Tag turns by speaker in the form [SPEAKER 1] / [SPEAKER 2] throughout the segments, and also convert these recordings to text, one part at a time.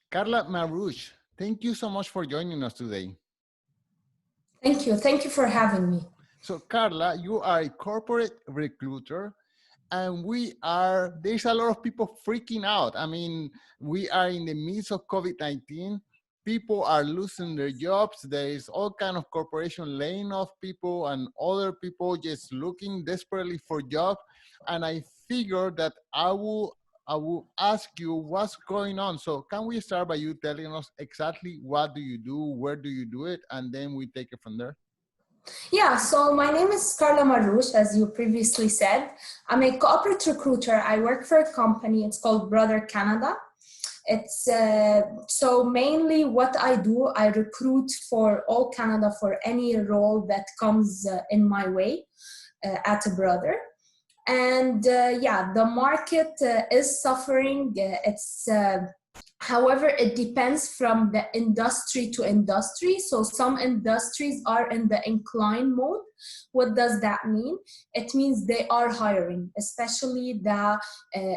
[SPEAKER 1] Carla Marrouche, thank you so much for joining us today.
[SPEAKER 2] Thank you. Thank you for having me.
[SPEAKER 1] So Carla, you are a corporate recruiter and there's a lot of people freaking out. I mean, we are in the midst of COVID-19. People are losing their jobs. There is all kind of corporation laying off people and other people just looking desperately for jobs. And I figured that I will ask you what's going on. So can we start by you telling us exactly what do you do, where do you do it, and then we take it from there?
[SPEAKER 2] Yeah, so my name is Carla Marrouche, as you previously said. I'm a corporate recruiter. I work for a company. It's called Brother Canada. It's so mainly what I do, I recruit for all Canada for any role that comes in my way at a Brother. And yeah, the market is suffering. However, it depends from the industry to industry. So some industries are in the incline mode. What does that mean? It means they are hiring, especially the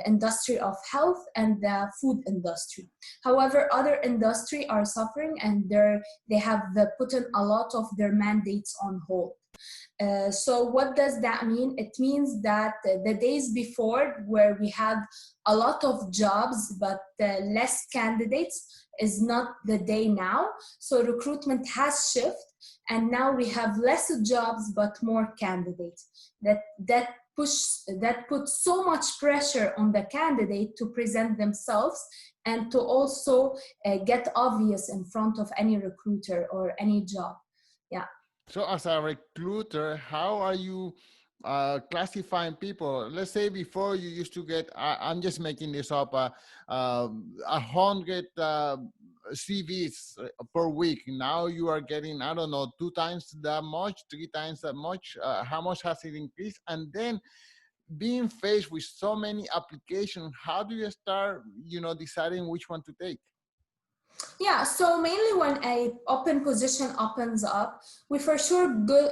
[SPEAKER 2] industry of health and the food industry. However, other industry are suffering and they have put in a lot of their mandates on hold. So what does that mean? It means that the days before where we had a lot of jobs but less candidates is not the day now. So recruitment has shifted and now we have less jobs but more candidates. That puts so much pressure on the candidate to present themselves and to also get obvious in front of any recruiter or any job. Yeah.
[SPEAKER 1] So as a recruiter, how are you classifying people? Let's say before you used to get, I'm just making this up, 100 CVs per week. Now you are getting, I don't know, 2 times that much, 3 times that much. How much has it increased? And then being faced with so many applications, how do you start, deciding which one to take?
[SPEAKER 2] Yeah, so mainly when a open position opens up, we for sure go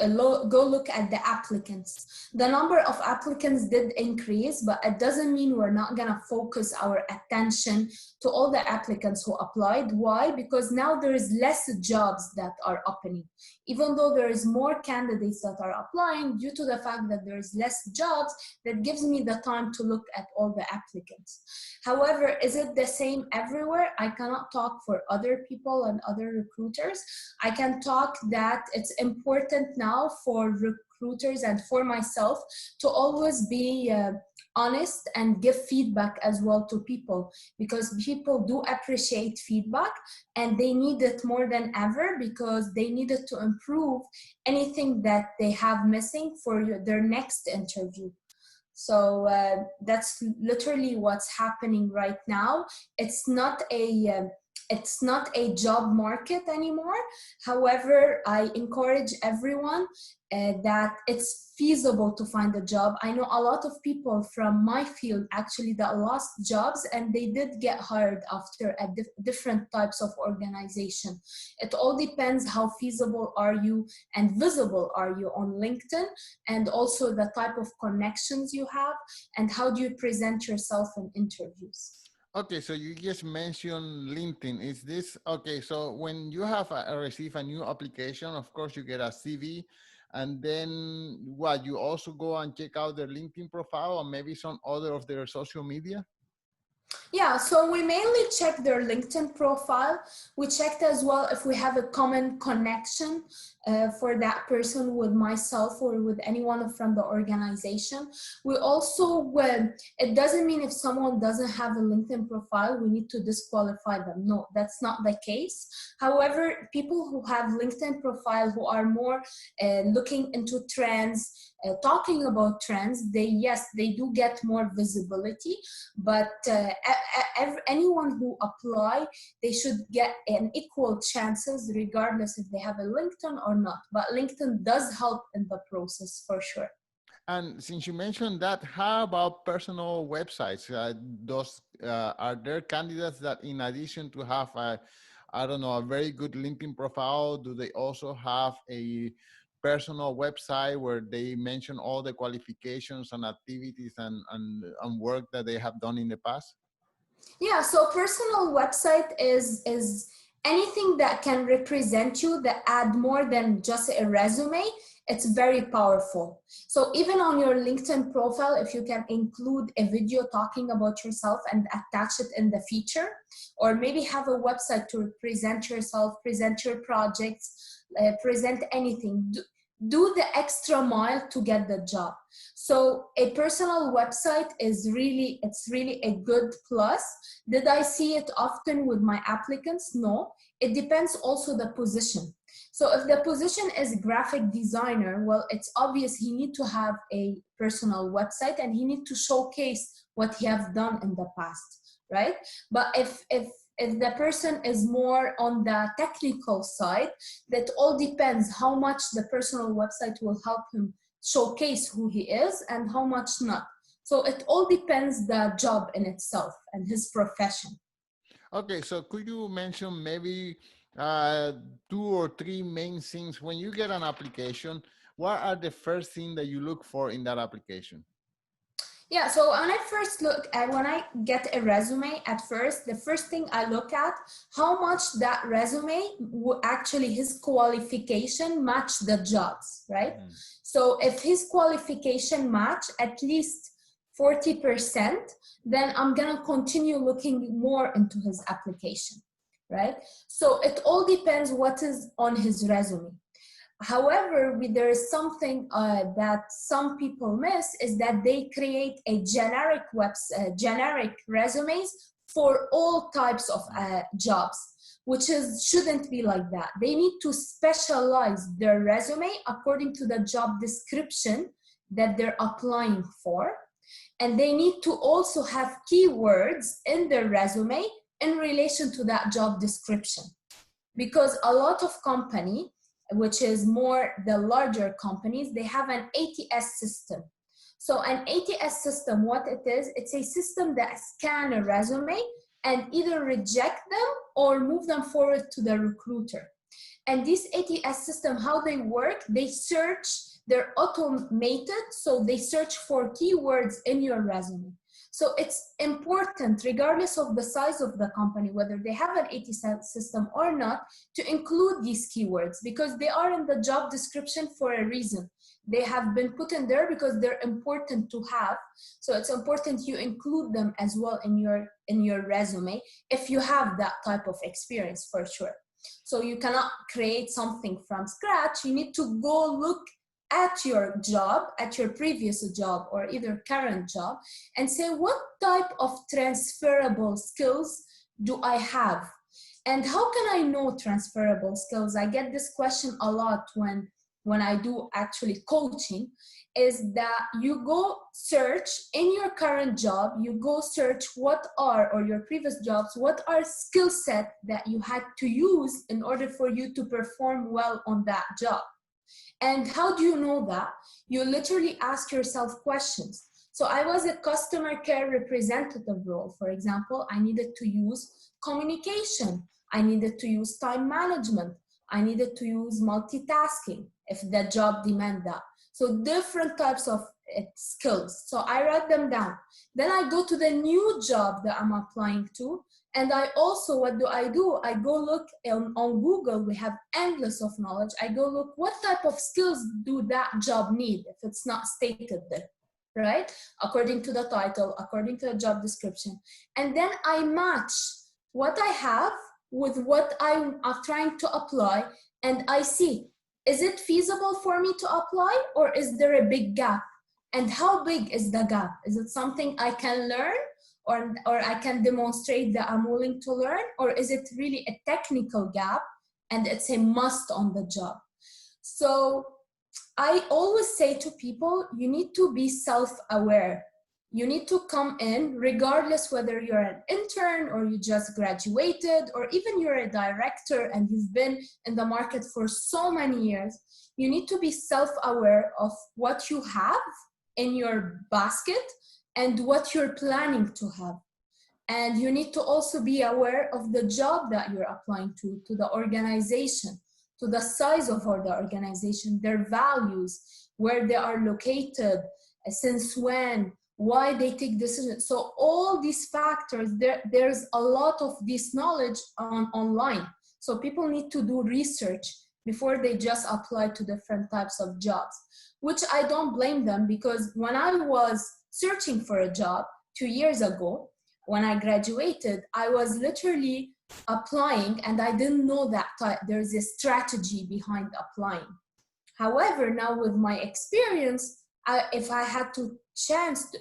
[SPEAKER 2] look at the applicants. The number of applicants did increase, but it doesn't mean we're not gonna focus our attention to all the applicants who applied. Why? Because now there is less jobs that are opening. Even though there is more candidates that are applying, due to the fact that there is less jobs, that gives me the time to look at all the applicants. However, is it the same everywhere? I cannot talk for other people and other recruiters. I can talk that it's important now for recruiters and for myself to always be honest and give feedback as well to people, because people do appreciate feedback and they need it more than ever, because they need it to improve anything that they have missing for their next interview. So that's literally what's happening right now. It's not a job market anymore. However, I encourage everyone that it's feasible to find a job. I know a lot of people from my field actually that lost jobs and they did get hired after a different types of organization. It all depends how feasible are you and visible are you on LinkedIn, and also the type of connections you have and how do you present yourself in interviews.
[SPEAKER 1] Okay, so you just mentioned LinkedIn. Is this okay? So when you have receive a new application, of course you get a CV, and then what? You also go and check out their LinkedIn profile or maybe some other of their social media.
[SPEAKER 2] Yeah, so we mainly check their LinkedIn profile. We checked as well if we have a common connection for that person with myself or with anyone from the organization. We also, it doesn't mean if someone doesn't have a LinkedIn profile, we need to disqualify them. No, that's not the case. However, people who have LinkedIn profile who are more looking into trends, talking about trends, they do get more visibility, but anyone who apply, they should get an equal chances regardless if they have a LinkedIn or not. But LinkedIn does help in the process for sure.
[SPEAKER 1] And since you mentioned that, how about personal websites? Are there candidates that, in addition to have a very good LinkedIn profile, do they also have a personal website where they mention all the qualifications and activities and work that they have done in the past?
[SPEAKER 2] Yeah, so personal website is anything that can represent you, that add more than just a resume. It's very powerful. So even on your LinkedIn profile, if you can include a video talking about yourself and attach it in the feature, or maybe have a website to present yourself, present your projects, present anything. Do the extra mile to get the job. So a personal website is really, it's really a good plus. Did I see it often with my applicants? No. It depends also the position. So if the position is graphic designer, well, it's obvious he need to have a personal website and he need to showcase what he have done in the past, right? But if the person is more on the technical side, that all depends how much the personal website will help him showcase who he is and how much not. So it all depends the job in itself and his profession.
[SPEAKER 1] Okay, so could you mention maybe 2 or 3 main things when you get an application? What are the first thing that you look for in that application?
[SPEAKER 2] Yeah, so when I first look at, when I get a resume at first, the first thing I look at, how much that resume actually his qualification match the jobs, right? So if his qualification match at least 40%, then I'm gonna continue looking more into his application, right? So it all depends what is on his resume. However, there is something that some people miss, is that they create a generic resumes for all types of jobs, which shouldn't be like that. They need to specialize their resume according to the job description that they're applying for. And they need to also have keywords in their resume in relation to that job description. Because a lot of company, which is more the larger companies, they have an ATS system. So an ATS system, what it is, it's a system that scans a resume and either reject them or move them forward to the recruiter. And this ATS system, how they work, they search, they're automated, so they search for keywords in your resume. So it's important, regardless of the size of the company, whether they have an ATS system or not, to include these keywords, because they are in the job description for a reason. They have been put in there because they're important to have. So it's important you include them as well in your resume if you have that type of experience, for sure. So you cannot create something from scratch. You need to go look at your job, at your previous job or either current job, and say, what type of transferable skills do I have? And how can I know transferable skills? I get this question a lot when I do actually coaching, is that you go search in your current job, you go search what are, or your previous jobs, what are skill set that you had to use in order for you to perform well on that job. And how do you know that? You literally ask yourself questions. So I was a customer care representative role, for example. I needed to use communication. I needed to use time management. I needed to use multitasking if the job demanded that. So different types of skills. So I write them down. Then I go to the new job that I'm applying to. And I also, what do? I go look on Google. We have endless of knowledge. I go look, what type of skills do that job need if it's not stated there, right? According to the title, according to the job description. And then I match what I have with what I'm trying to apply. And I see, is it feasible for me to apply, or is there a big gap? And how big is the gap? Is it something I can learn? Or I can demonstrate that I'm willing to learn, or is it really a technical gap and it's a must on the job? So I always say to people, you need to be self-aware. You need to come in, regardless whether you're an intern or you just graduated, or even you're a director and you've been in the market for so many years. You need to be self-aware of what you have in your basket and what you're planning to have. And you need to also be aware of the job that you're applying to the organization, to the size of the organization, their values, where they are located, since when, why they take decisions. So all these factors, there's a lot of this knowledge online. So people need to do research before they just apply to different types of jobs, which I don't blame them, because when I was searching for a job 2 years ago, when I graduated, I was literally applying and I didn't know that there's a strategy behind applying. However, now with my experience, if I had to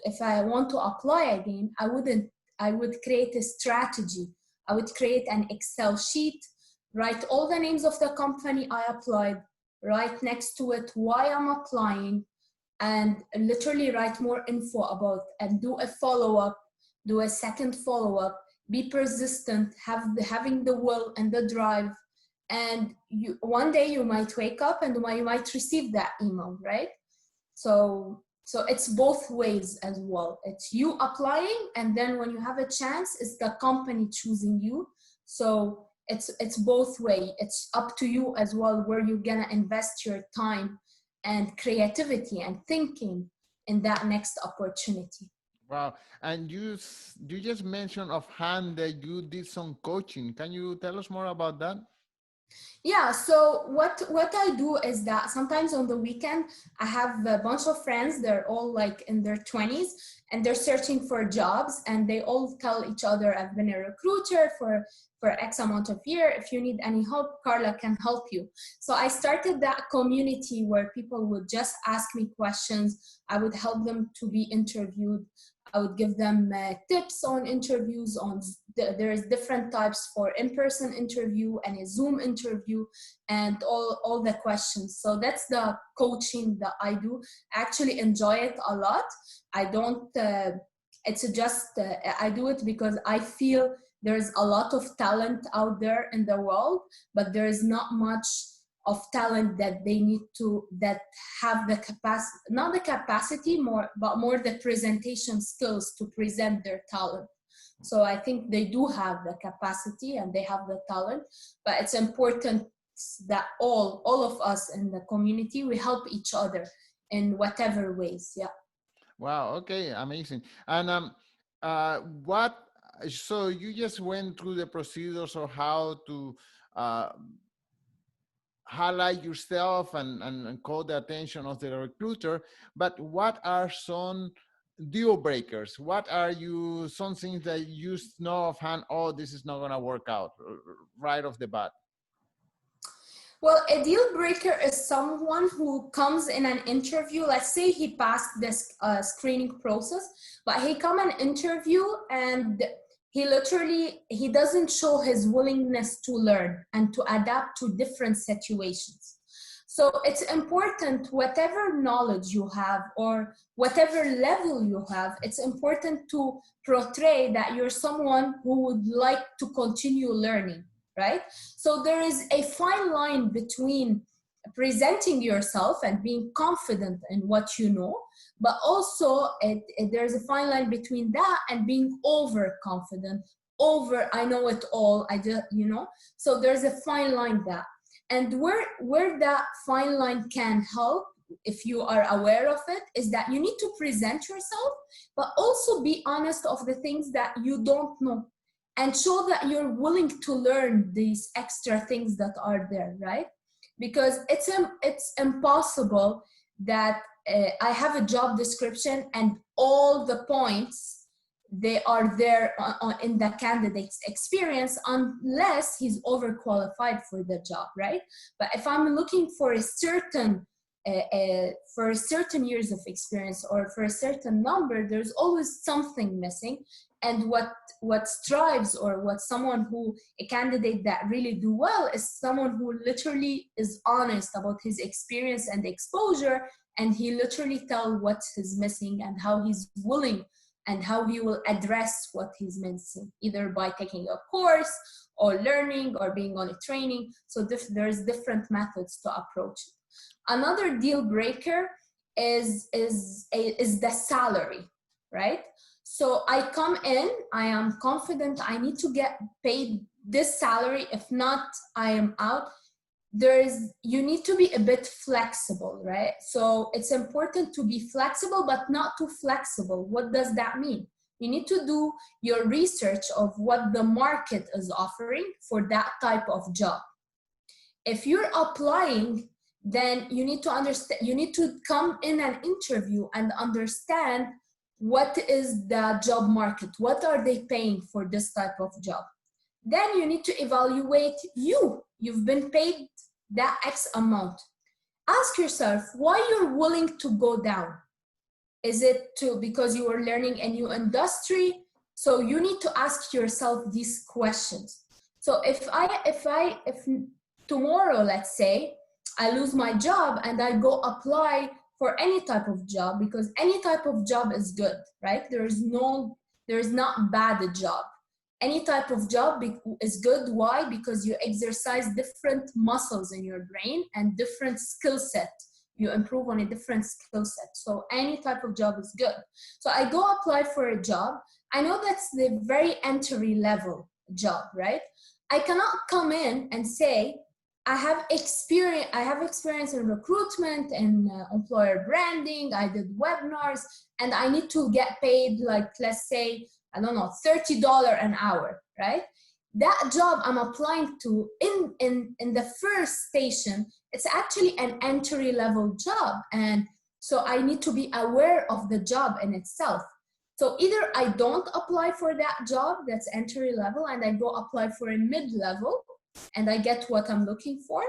[SPEAKER 2] if I want to apply again, I would create a strategy. I would create an Excel sheet, write all the names of the company I applied, write next to it why I'm applying, and literally write more info about, and do a follow-up, do a second follow-up, be persistent, having the will and the drive. And one day you might wake up and you might receive that email, right? So it's both ways as well. It's you applying, and then when you have a chance, it's the company choosing you. So it's both way. It's up to you as well where you're gonna invest your time and creativity and thinking in that next opportunity.
[SPEAKER 1] Wow. And you just mentioned offhand that you did some coaching. Can you tell us more about that?
[SPEAKER 2] Yeah, so what I do is that sometimes on the weekend, I have a bunch of friends, they're all like in their 20s, and they're searching for jobs, and they all tell each other, I've been a recruiter for X amount of year. If you need any help, Carla can help you. So I started that community where people would just ask me questions. I would help them to be interviewed. I would give them tips on interviews. There's different types for in-person interview and a Zoom interview, and all the questions. So that's the coaching that I do. I actually enjoy it a lot. I don't, it's just, I do it because I feel there's a lot of talent out there in the world, but there is not much of talent that they need to, that have the capacity, not the capacity but more the presentation skills to present their talent. So I think they do have the capacity and they have the talent, but it's important that all of us in the community, we help each other in whatever ways. Yeah.
[SPEAKER 1] Wow. Okay. Amazing. And so you just went through the procedures of how to uh, highlight yourself and call the attention of the recruiter, but what are some deal breakers? What are some things that you know offhand, oh, this is not going to work out right off the bat?
[SPEAKER 2] Well, a deal breaker is someone who comes in an interview. Let's say he passed this screening process, but he come an interview and he doesn't show his willingness to learn and to adapt to different situations. So it's important, whatever knowledge you have or whatever level you have, it's important to portray that you're someone who would like to continue learning, right? So there is a fine line between presenting yourself and being confident in what you know, but also there's a fine line between that and being overconfident, I know it all, I just, so there's a fine line there. And where that fine line can help, if you are aware of it, is that you need to present yourself, but also be honest of the things that you don't know and show that you're willing to learn these extra things that are there, right? Because it's impossible that I have a job description and all the points, they are there in the candidate's experience, unless he's overqualified for the job, right? But if I'm looking for a certain years of experience or for a certain number, there's always something missing. And what strives, or what a candidate that really do well, is someone who literally is honest about his experience and exposure, and he literally tell what is missing and how he's willing and how he will address what he's missing, either by taking a course or learning or being on a training. So there's different methods to approach it. Another deal breaker is the salary, right? So I come in, I am confident I need to get paid this salary. If not, I am out. you need to be a bit flexible, right? So it's important to be flexible, but not too flexible. What does that mean? You need to do your research of what the market is offering for that type of job. If you're applying, then you need to understand, you need to come in an interview and understand what is the job market, what are they paying for this type of job. Then you need to evaluate you've been paid that X amount. Ask yourself why you're willing to go down. Is it because you are learning a new industry? So you need to ask yourself these questions. So if tomorrow, let's say, I lose my job and I go apply for any type of job, because any type of job is good, right? There is not bad a job. Any type of job is good. Why? Because you exercise different muscles in your brain and different skill set. You improve on a different skill set. So any type of job is good. So I go apply for a job. I know that's the very entry level job, right? I cannot come in and say, I have experience in recruitment and employer branding. I did webinars and I need to get paid, like, let's say, I don't know, $30 an hour, right? That job I'm applying to in the first station, it's actually an entry level job. And so I need to be aware of the job in itself. So either I don't apply for that job that's entry level and I go apply for a mid-level and I get what I'm looking for.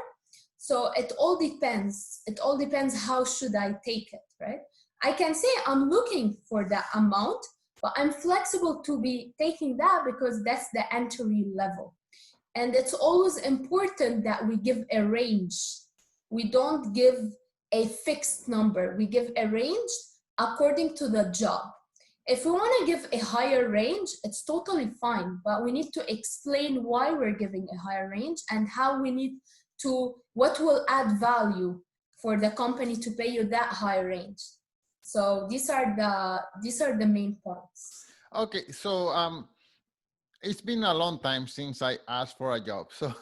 [SPEAKER 2] So it all depends. It all depends how should I take it, right? I can say I'm looking for that amount, but I'm flexible to be taking that because that's the entry level. And it's always important that we give a range. We don't give a fixed number. We give a range according to the job. If we want to give a higher range, it's totally fine, but we need to explain why we're giving a higher range and how we need to, what will add value for the company to pay you that high range. So these are the main points.
[SPEAKER 1] Okay, so it's been a long time since I asked for a job. So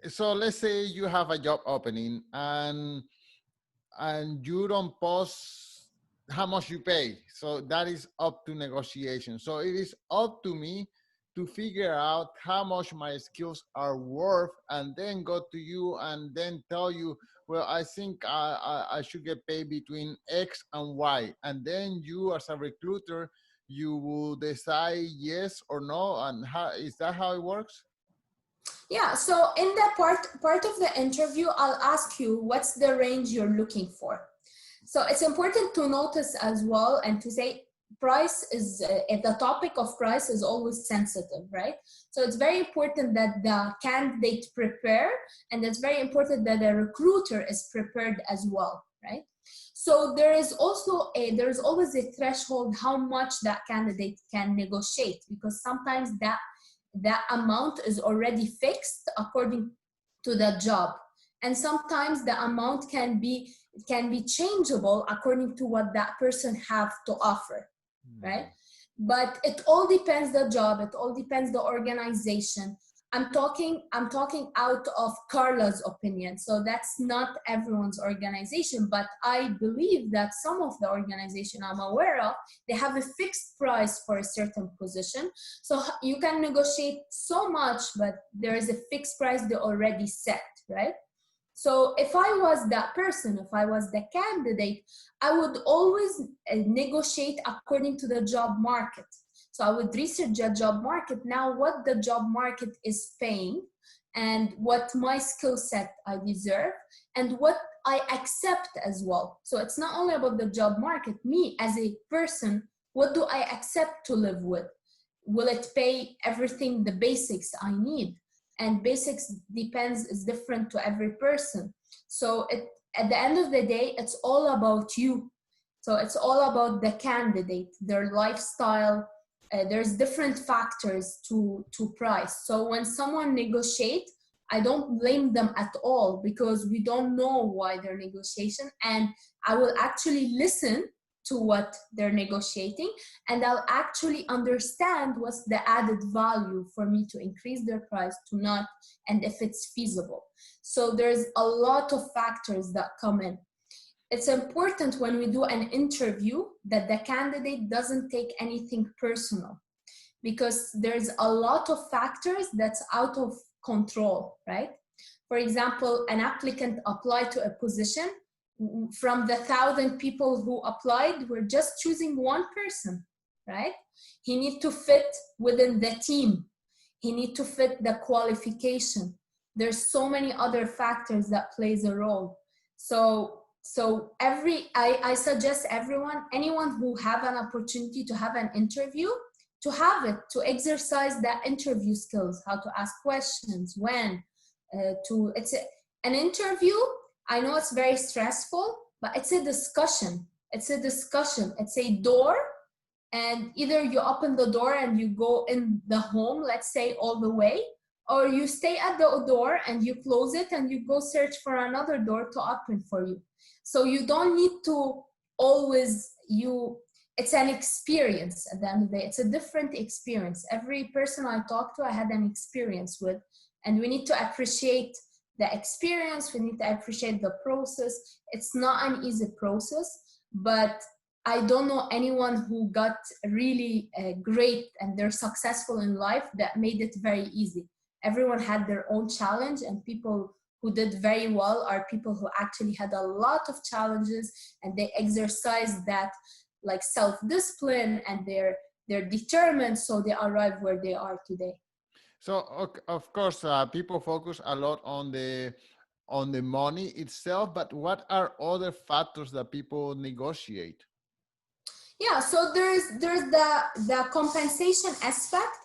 [SPEAKER 1] so let's say you have a job opening and you don't post how much you pay. So that is up to negotiation. So it is up to me to figure out how much my skills are worth and then go to you and then tell you, well, I think I should get paid between X and Y. And then you as a recruiter, you will decide yes or no. And how is that how it works?
[SPEAKER 2] Yeah, so in the part of the interview, I'll ask you what's the range you're looking for. So it's important to notice as well and to say price is, the topic of price is always sensitive, right? So it's very important that the candidate prepare, and it's very important that the recruiter is prepared as well, right? So there's always a threshold how much that candidate can negotiate, because sometimes that amount is already fixed according to the job. And sometimes the amount can be changeable according to what that person have to offer, right? But it all depends the job, it all depends the organization. I'm talking out of Carla's opinion. So that's not everyone's organization, but I believe that some of the organization I'm aware of, they have a fixed price for a certain position. So you can negotiate so much, but there is a fixed price they already set, right? So if I was that person, if I was the candidate, I would always negotiate according to the job market. So I would research the job market, now what the job market is paying and what my skill set I deserve and what I accept as well. So it's not only about the job market, me as a person, what do I accept to live with? Will it pay everything, the basics I need? And basics is different to every person. So at the end of the day, it's all about you. So it's all about the candidate, their lifestyle. There's different factors to price. So when someone negotiates, I don't blame them at all because we don't know why they're negotiation. And I will actually listen to what they're negotiating, and I'll actually understand what's the added value for me to increase their price to not, and if it's feasible. So there's a lot of factors that come in. It's important when we do an interview that the candidate doesn't take anything personal, because there's a lot of factors that's out of control, right? For example, an applicant applied to a position. From the 1,000 people who applied, we're just choosing one person, right? He needs to fit within the team. He needs to fit the qualification. There's so many other factors that plays a role. So I suggest anyone who have an opportunity to have an interview, to have it, to exercise that interview skills, how to ask questions, when, an interview. I know it's very stressful, but it's a discussion. It's a discussion. It's a door, and either you open the door and you go in the home, let's say, all the way, or you stay at the door and you close it and you go search for another door to open for you. So you don't need to always, it's an experience at the end of the day. It's a different experience. Every person I talk to, I had an experience with, and we need to appreciate the experience. We need to appreciate the process. It's not an easy process, but I don't know anyone who got really great and they're successful in life that made it very easy. Everyone had their own challenge, and people who did very well are people who actually had a lot of challenges, and they exercised that like self-discipline, and they're determined, so they arrive where they are today.
[SPEAKER 1] So of course, people focus a lot on the money itself, but what are other factors that people negotiate?
[SPEAKER 2] Yeah, so there's the compensation aspect,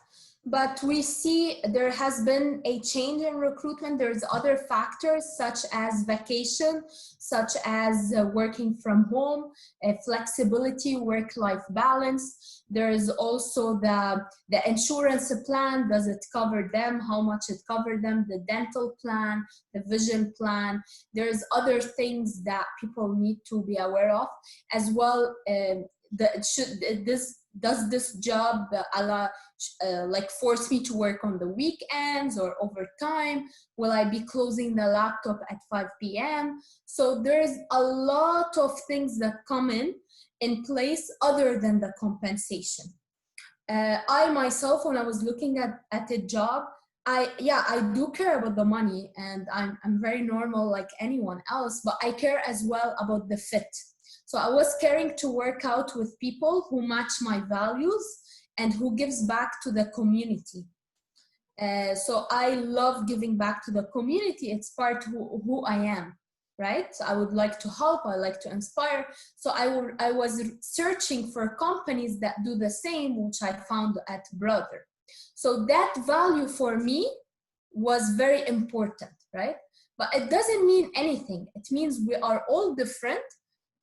[SPEAKER 2] but we see there has been a change in recruitment. There's other factors such as vacation, such as working from home, flexibility, work-life balance. There is also the insurance plan. Does it cover them? How much it covered them? The dental plan, the vision plan. There's other things that people need to be aware of as well. Does this job like force me to work on the weekends or overtime? Will I be closing the laptop at 5 p.m.? So there's a lot of things that come in place other than the compensation. I myself, when I was looking at a job, I do care about the money, and I'm very normal like anyone else, but I care as well about the fit. So I was caring to work out with people who match my values and who gives back to the community. So I love giving back to the community. It's part who I am, right? So I would like to help, I like to inspire. So I was searching for companies that do the same, which I found at Brother. So that value for me was very important, right? But it doesn't mean anything. It means we are all different,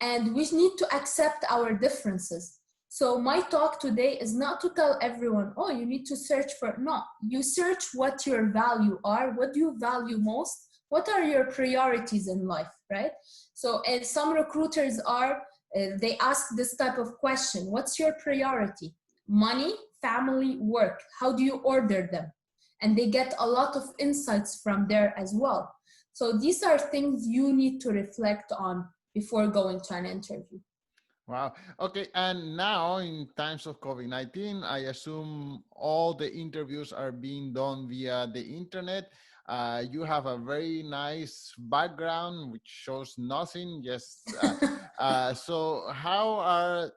[SPEAKER 2] and we need to accept our differences. So my talk today is not to tell everyone, oh, you need to search for, no, you search what your value are, what do you value most, what are your priorities in life, right? So and some recruiters they ask this type of question, what's your priority? Money, family, work, how do you order them? And they get a lot of insights from there as well. So these are things you need to reflect on before going to an interview.
[SPEAKER 1] Wow. Okay. And now in times of COVID-19, I assume all the interviews are being done via the internet. You have a very nice background, which shows nothing. Just so how are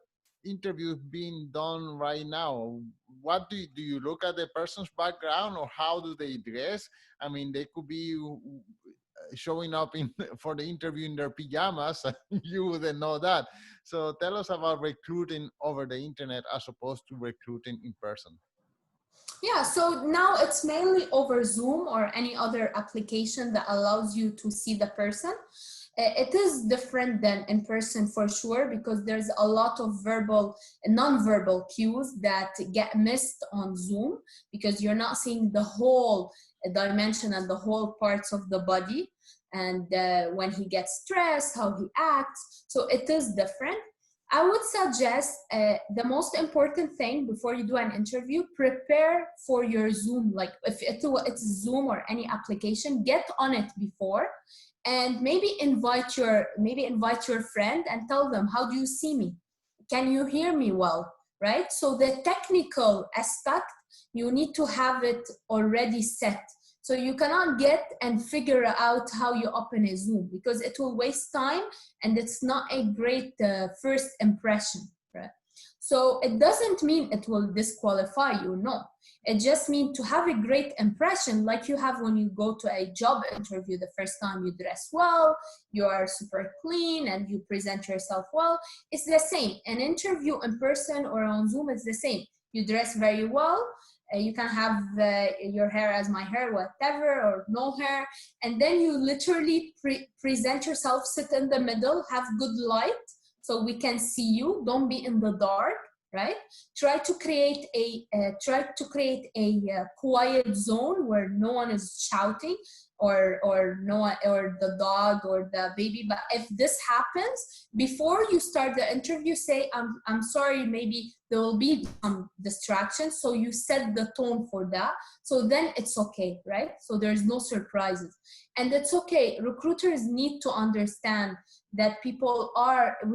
[SPEAKER 1] interviews being done right now? What do you look at the person's background, or how do they dress? I mean, they could be showing up for the interview in their pajamas. You wouldn't know that. So tell us about recruiting over the internet as opposed to recruiting in person.
[SPEAKER 2] Yeah, so now it's mainly over Zoom or any other application that allows you to see the person. It is different than in person for sure, because there's a lot of verbal and non-verbal cues that get missed on Zoom, because you're not seeing the whole dimension and the whole parts of the body, and when he gets stressed, how he acts. So it is different. I would suggest the most important thing before you do an interview, prepare for your Zoom. Like if it's Zoom or any application, get on it before, and maybe invite your friend and tell them, how do you see me? Can you hear me well? Right? So the technical aspect, you need to have it already set. So you cannot get and figure out how you open a Zoom, because it will waste time and it's not a great first impression, right? So it doesn't mean it will disqualify you, no. It just means to have a great impression, like you have when you go to a job interview the first time. You dress well, you are super clean, and you present yourself well. It's the same. An interview in person or on Zoom is the same. You dress very well. You can have your hair as my hair, whatever, or no hair. And then you literally present yourself, sit in the middle, have good light so we can see you. Don't be in the dark, right? Try to create a quiet zone where no one is shouting, or no one, or the dog or the baby. But if this happens, before you start the interview, say, I'm sorry, maybe there will be some distractions. So you set the tone for that. So then it's okay, right? So there's no surprises. And it's okay. Recruiters need to understand that we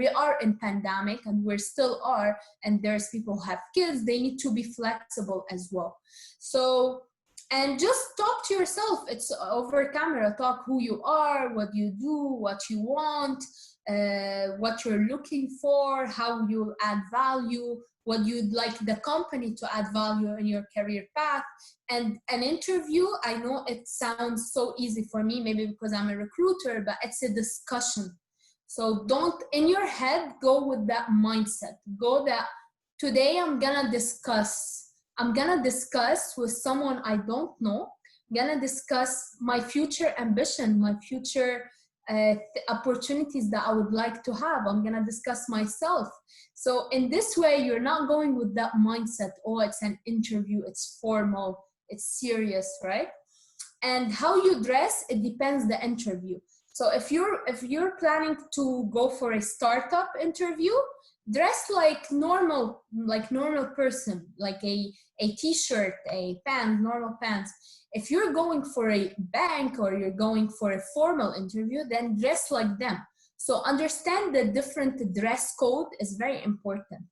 [SPEAKER 2] are in pandemic, and we still are, and there's people who have kids. They need to be flexible as well. So, and just talk to yourself. It's over camera. Talk who you are, what you do, what you want, what you're looking for, how you add value, what you'd like the company to add value in your career path. And an interview, I know it sounds so easy for me, maybe because I'm a recruiter, but it's a discussion. So don't, in your head, go with that mindset. Go that today I'm gonna discuss with someone I don't know. I'm gonna discuss my future ambition, my future opportunities that I would like to have. I'm gonna discuss myself. So in this way, you're not going with that mindset, oh, it's an interview, it's formal, it's serious, right? And how you dress, it depends the interview. So if you're planning to go for a startup interview, dress like normal person, like a t-shirt, a pants, normal pants. If you're going for a bank or you're going for a formal interview, then dress like them. So understand the different dress code is very important.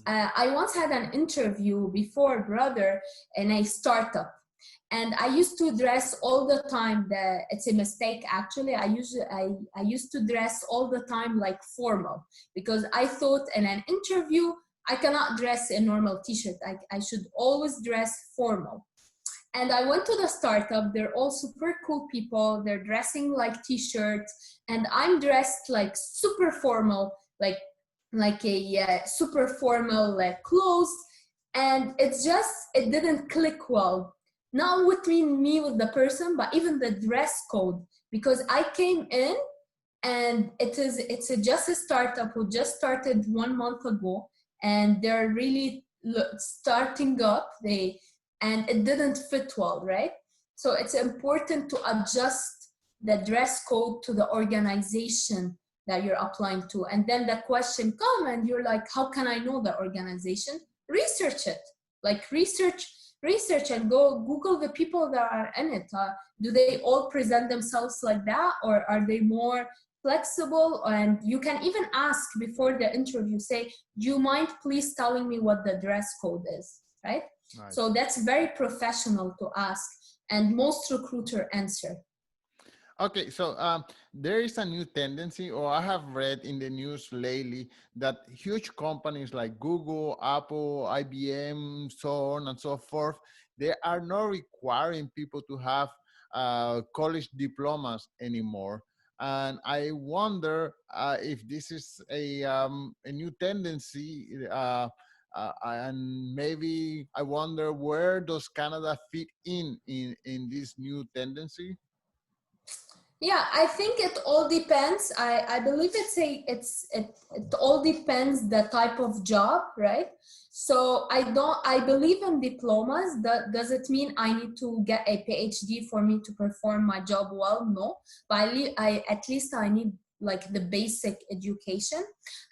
[SPEAKER 2] I once had an interview before, brother, in a startup. And I used to dress all the time. It's a mistake, actually. I used to dress all the time like formal, because I thought in an interview, I cannot dress a normal t-shirt. I should always dress formal. And I went to the startup. They're all super cool people. They're dressing like t-shirts. And I'm dressed like super formal, like a super formal clothes. And it didn't click well. Not between me with the person, but even the dress code, because I came in and it's just a startup who just started 1 month ago, and they're really starting up. And it didn't fit well, right? So it's important to adjust the dress code to the organization that you're applying to. And then the question comes and you're like, how can I know the organization? Research it, research and go Google the people that are in it. Do they all present themselves like that, or are they more flexible? And you can even ask before the interview, say, do you mind please telling me what the dress code is, right? Nice. So that's very professional to ask, and most recruiter answer.
[SPEAKER 1] Okay, so there is a new tendency, or I have read in the news lately, that huge companies like Google, Apple, IBM, so on and so forth, they are not requiring people to have college diplomas anymore. And I wonder if this is a new tendency, and maybe I wonder, where does Canada fit in this new tendency?
[SPEAKER 2] Yeah, I think it all depends. I believe it all depends the type of job, right? So I believe in diplomas. Does it mean I need to get a PhD for me to perform my job well? No, but at least I need like the basic education.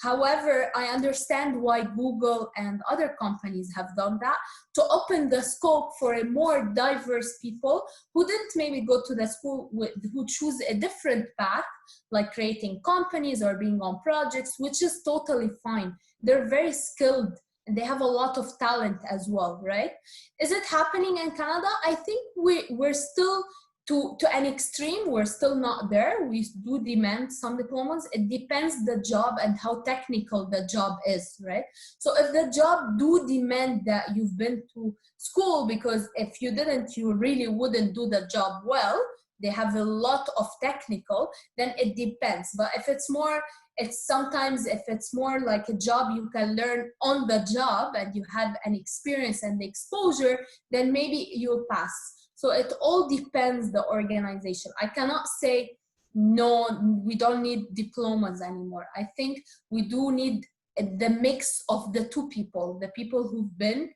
[SPEAKER 2] However, I understand why Google and other companies have done that, to open the scope for a more diverse people who didn't maybe go to the school who choose a different path, like creating companies or being on projects, which is totally fine. They're very skilled and they have a lot of talent as well, right? Is it happening in Canada? I think we're still to an extreme, we're still not there. We do demand some diplomas. It depends the job and how technical the job is, right? So if the job do demand that you've been to school, because if you didn't, you really wouldn't do the job well, they have a lot of technical, then it depends. But if it's more, it's sometimes if it's more like a job you can learn on the job and you have an experience and exposure, then maybe you'll pass. So it all depends the organization. I cannot say, no, we don't need diplomas anymore. I think we do need the mix of the two people, the people who went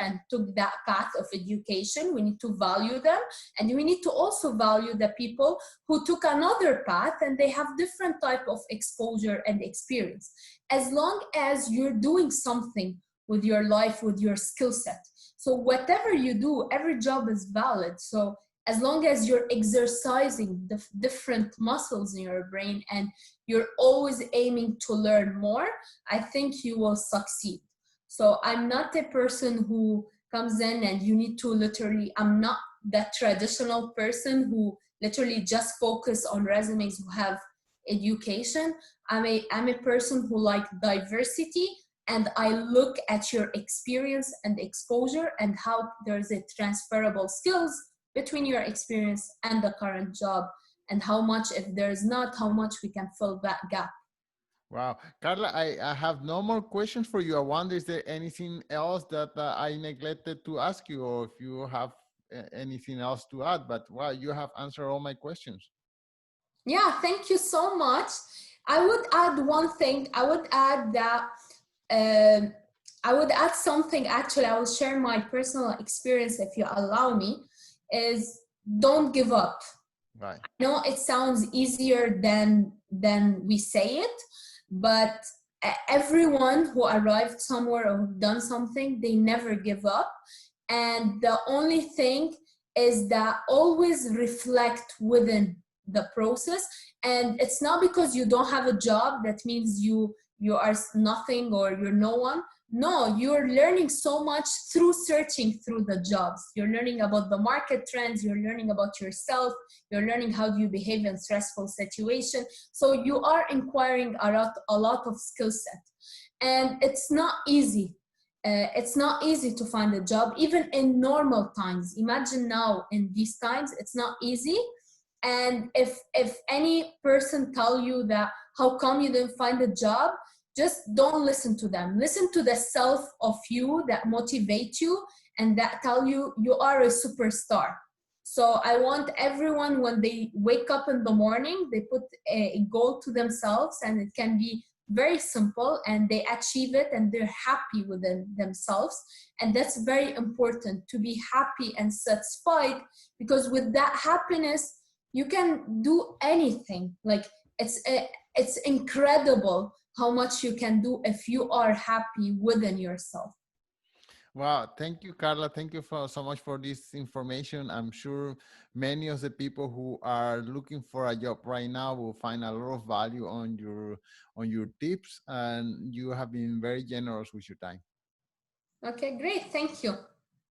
[SPEAKER 2] and took that path of education. We need to value them, and we need to also value the people who took another path and they have different type of exposure and experience. As long as you're doing something with your life, with your skill set. So whatever you do, every job is valid. So as long as you're exercising the different muscles in your brain and you're always aiming to learn more, I think you will succeed. So I'm not a person who comes in and you need to literally, I'm not that traditional person who literally just focus on resumes who have education. I'm a person who like diversity, and I look at your experience and exposure and how there's a transferable skills between your experience and the current job, and how much, if there's not, how much we can fill that gap.
[SPEAKER 1] Wow. Carla, I have no more questions for you. I wonder, is there anything else that I neglected to ask you, or if you have anything else to add? But wow, you have answered all my questions.
[SPEAKER 2] Yeah, thank you so much. I would add one thing. I would add that I would add something. Actually, I will share my personal experience, if you allow me, is don't give up.
[SPEAKER 1] Right.
[SPEAKER 2] I know it sounds easier than we say it, but everyone who arrived somewhere or done something, they never give up. And the only thing is that always reflect within the process. And it's not because you don't have a job that means you are nothing or you're no one. No, you're learning so much through searching through the jobs. You're learning about the market trends, you're learning about yourself, you're learning how do you behave in stressful situations. So you are acquiring a lot of skill set. And it's not easy. It's not easy to find a job, even in normal times. Imagine now in these times, it's not easy. And if any person tell you that, how come you didn't find a job? Just don't listen to them. Listen to the self of you that motivate you and that tell you you are a superstar. So I want everyone, when they wake up in the morning, they put a goal to themselves, and it can be very simple, and they achieve it and they're happy within themselves. And that's very important, to be happy and satisfied, because with that happiness, you can do anything. Like it's incredible how much you can do if you are happy within yourself.
[SPEAKER 1] Wow, thank you, Carla. Thank you so much for this information. I'm sure many of the people who are looking for a job right now will find a lot of value on your tips, and you have been very generous with your time.
[SPEAKER 2] Okay, great. Thank you.